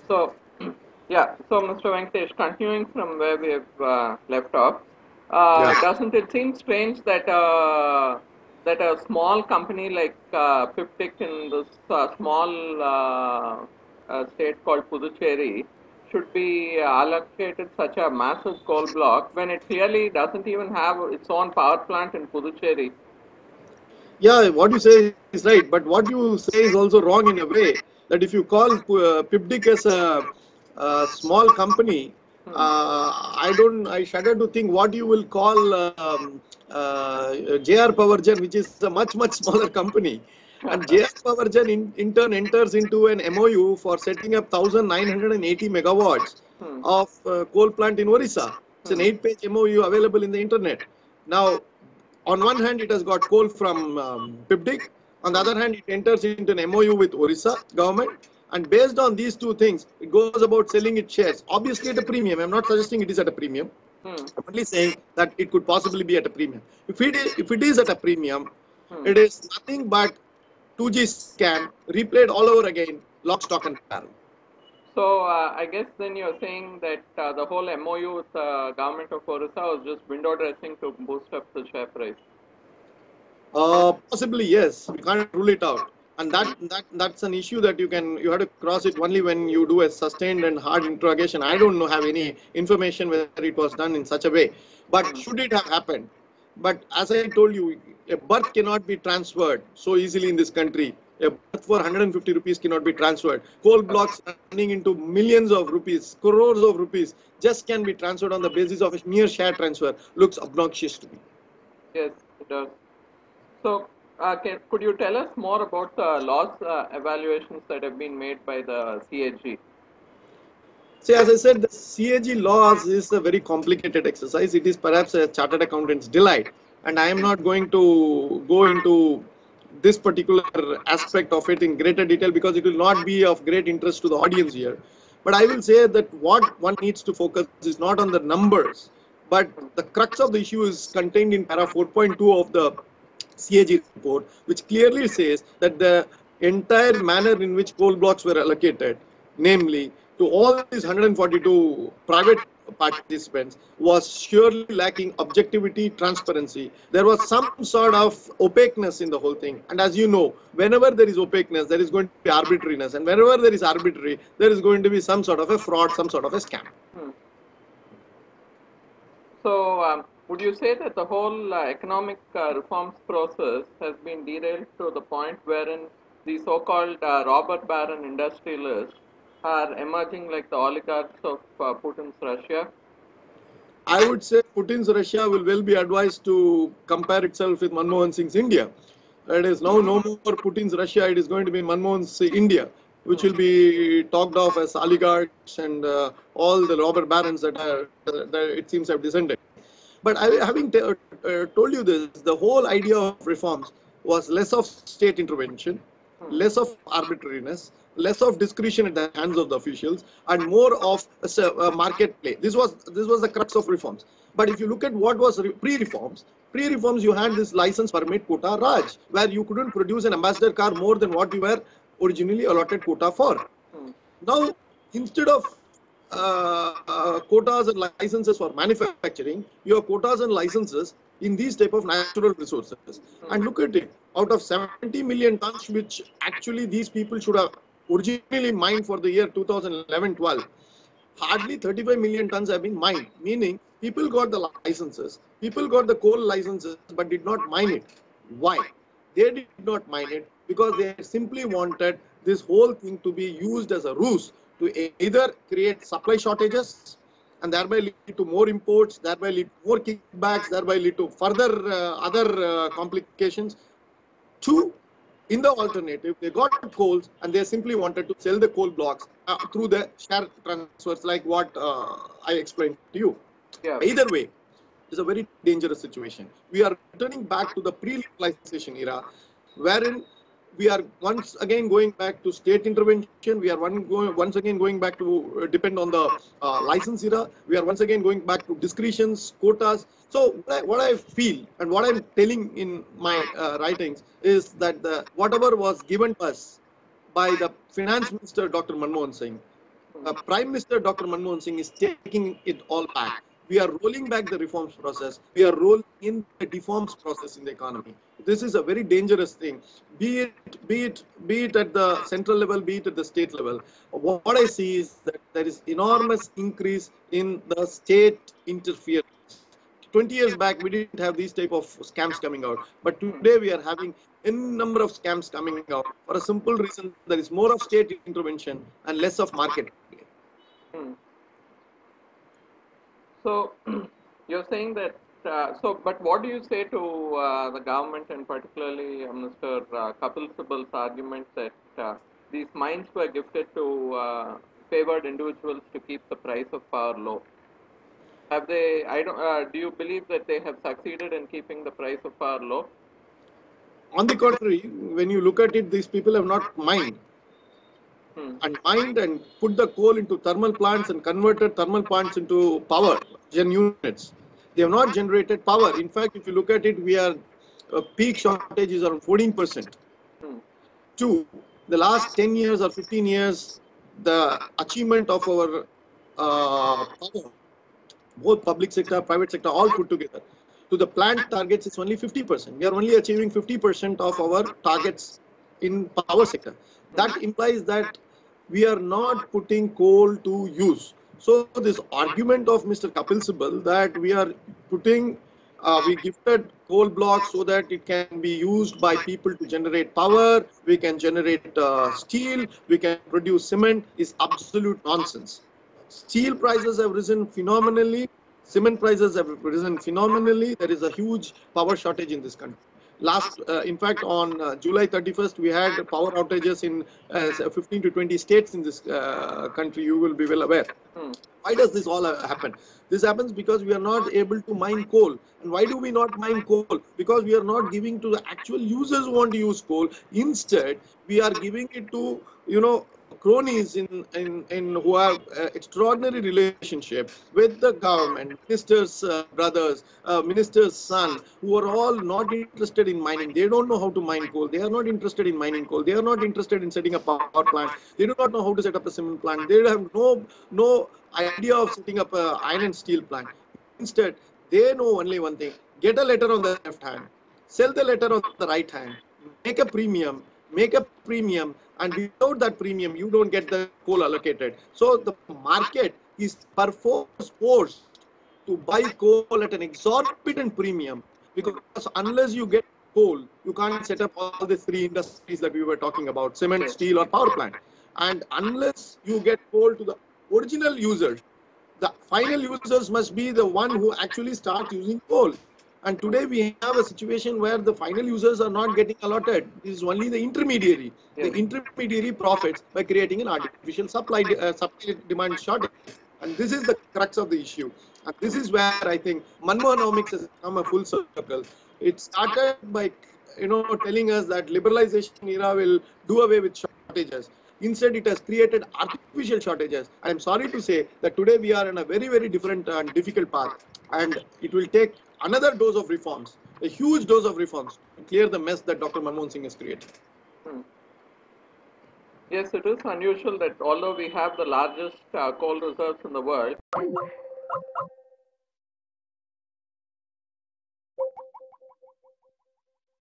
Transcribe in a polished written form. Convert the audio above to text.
So, yeah, so Mr. Venkatesh, continuing from where we have left off, Yeah. doesn't it seem strange that that a small company like PIPDIC in this small state called Puducherry should be allocated such a massive coal block when it clearly doesn't even have its own power plant in Puducherry? Yeah, what you say is right, but what you say is also wrong in a way that if you call PIPDIC as a small company, Hmm. I shudder to think what you will call JR Powergen, which is a much smaller company. And JR Powergen in turn enters into an MOU for setting up 1980 megawatts Hmm. of coal plant in Orissa. It's an Hmm. 8-page MOU available in the internet. Now, on one hand, it has got coal from PIPDIC. On the Hmm. other hand, it enters into an MOU with Orissa government. And based on these two things, it goes about selling its shares, obviously at a premium. I'm not suggesting it is at a premium. Hmm. I'm only saying that it could possibly be at a premium. If it is at a premium, Hmm. it is nothing but 2G scam replayed all over again, lock, stock, and barrel. So I guess then you're saying that the whole MOU with the government of Orissa was just window dressing to boost up the share price. Possibly yes. We can't rule it out, and Hmm. that's an issue that you have to cross it only when you do a sustained and hard interrogation. I don't know have any information whether it was done in such a way, but Hmm. should it have happened? But as I told you, a birth cannot be transferred so easily in this country. A birth for 150 rupees cannot be transferred. Coal blocks running into millions of rupees, crores of rupees, just can be transferred on the basis of a mere share transfer. Looks obnoxious to me. Yes, it does. So could you tell us more about the loss evaluations that have been made by the CAG? See, as I said, the CAG laws is a very complicated exercise. It is perhaps a chartered accountant's delight. And I am not going to go into this particular aspect of it in greater detail because it will not be of great interest to the audience here. But I will say that what one needs to focus is not on the numbers, but Hmm. the crux of the issue is contained in para 4.2 of the CAG report, which clearly says that the entire manner in which coal blocks were allocated, namely to all these 142 private participants, was surely lacking objectivity, transparency. There was some sort of opaqueness in the whole thing. And as you know, whenever there is opaqueness, there is going to be arbitrariness. And wherever there is arbitrary, there is going to be some sort of a fraud, some sort of a scam. Hmm. So would you say that the whole economic reforms process has been derailed to the point wherein the so-called robber baron industrialists are emerging like the oligarchs of Putin's Russia? I would say Putin's Russia will well be advised to compare itself with Manmohan Singh's India. It is now no more Putin's Russia, it is going to be Manmohan's India, which will Hmm. be talked of as oligarchs and all the robber barons that it seems have descended. But having told you this, the whole idea of reforms was less of state intervention, less Hmm. of arbitrariness, less of discretion at the hands of the officials, and more of a market play. This was the crux of reforms. But if you look at what was pre-reforms, you had this license permit quota Raj, where you couldn't produce an ambassador car more than what you were originally allotted quota for. Hmm. Now, instead of quotas and licenses for manufacturing, you have quotas and licenses in these type of natural resources. And Hmm. look at it, out of 70 million tons, which actually these people should have originally mined for the year 2011-12, hardly 35 million tons have been mined, meaning people got the licenses, people got the coal licenses, but did not mine it. Why? They did not mine it because they simply wanted this whole thing to be used as a ruse to either create supply shortages and thereby lead to more imports, thereby lead to more kickbacks, thereby lead to further other complications. Two, in the alternative, they got coals and they simply wanted to sell the coal blocks through the share transfers, like what I explained to you. Yeah. Either way, it's a very dangerous situation. We are returning back to the pre-legalization era, wherein we are once again going back to state intervention. We are once again going back to depend on the license era. We are once again going back to discretions, quotas. So what I feel and what I'm telling in my writings is that whatever was given to us by the finance minister, Dr. Manmohan Singh, Prime Minister Dr. Manmohan Singh is taking it all back. We are rolling back the reforms process. We are rolling in the reforms process in the economy. This is a very dangerous thing. Be it at the central level, be it at the state level. What I see is that there is enormous increase in the state interference. 20 years back, we didn't have these type of scams coming out, but today we are having a number of scams coming out for a simple reason: there is more of state intervention and less of market. Hmm. So you're saying that. But what do you say to the government and particularly Mr. Kapil Sibal's argument that these mines were gifted to favored individuals to keep the price of power low? Have they? I don't. Do you believe that they have succeeded in keeping the price of power low? On the contrary, when you look at it, these people have not mined and put the coal into thermal plants and converted thermal plants into power gen units. They have not generated power. In fact, if you look at it, we are peak shortage is around 14%. Two, the last 10 years or 15 years, the achievement of our power, both public sector, private sector, all put together, to the plant targets, it's only 50%. We are only achieving 50% of our targets in power sector. That implies that we are not putting coal to use. So this argument of Mr. Kapil Sibal that we are putting, we gifted coal blocks so that it can be used by people to generate power, we can generate steel, we can produce cement, is absolute nonsense. Steel prices have risen phenomenally. Cement prices have risen phenomenally. There is a huge power shortage in this country. In fact, on July 31st, we had power outages in 15 to 20 states in this country. You will be well aware. Why does this all happen? This happens because we are not able to mine coal. And why do we not mine coal? Because we are not giving to the actual users who want to use coal. Instead, we are giving it to, cronies in who have extraordinary relationship with the government, ministers' brothers, ministers' son, who are all not interested in mining. They don't know how to mine coal. They are not interested in mining coal. They are not interested in setting up a power plant. They do not know how to set up a cement plant. They have no idea of setting up an iron and steel plant. Instead, they know only one thing: get a letter on the left hand, sell the letter on the right hand, make a premium, and without that premium, you don't get the coal allocated. So the market is perforce forced to buy coal at an exorbitant premium, because unless you get coal, you can't set up all the three industries that we were talking about: cement, steel, or power plant. And unless you get coal to the original users, the final users must be the one who actually starts using coal. And today we have a situation where the final users are not getting allotted. This is only the intermediary. The intermediary profits by creating an artificial supply demand shortage. And this is the crux of the issue. And this is where I think Manmohanomics has come a full circle. It started by telling us that liberalization era will do away with shortages. Instead, it has created artificial shortages. I am sorry to say that today we are in a very, very different and difficult path. And it will take another dose of reforms, a huge dose of reforms, to clear the mess that Dr. Manmohan Singh has created. Yes, it is unusual that although we have the largest coal reserves in the world,